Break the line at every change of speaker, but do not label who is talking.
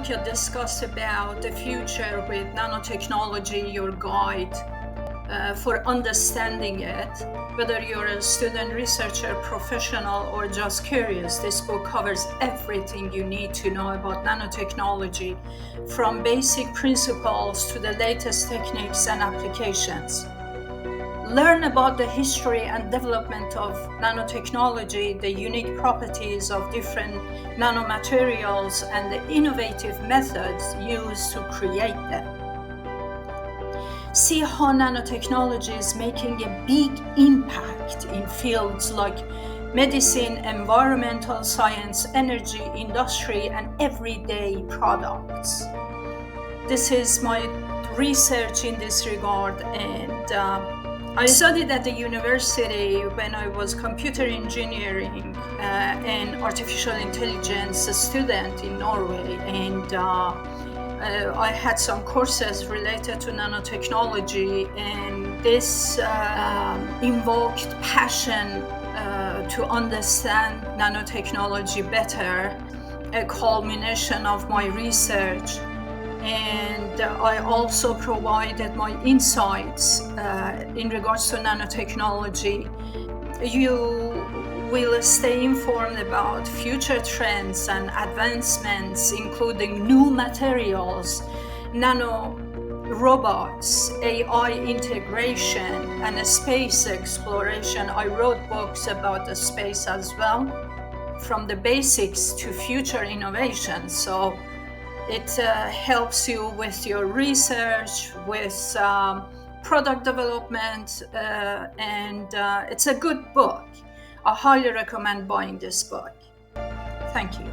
Tokyo discussed about the future with nanotechnology, your guide for understanding it. Whether you're a student, researcher, professional, or just curious, this book covers everything you need to know about nanotechnology, from basic principles to the latest techniques and applications. Learn about the history and development of nanotechnology, the unique properties of different nanomaterials, and the innovative methods used to create them. See how nanotechnology is making a big impact in fields like medicine, environmental science, energy, industry, and everyday products. This is my research in this regard, and I studied at the university when I was computer engineering and artificial intelligence student in Norway, and I had some courses related to nanotechnology, and this invoked passion to understand nanotechnology better, a culmination of my research. And I also provided my insights in regards to nanotechnology. You will stay informed about future trends and advancements, including new materials, nano robots, AI integration, and space exploration. I wrote books about the space as well, from the basics to future innovations. So it helps you with your research, with product development, and it's a good book. I highly recommend buying this book. Thank you.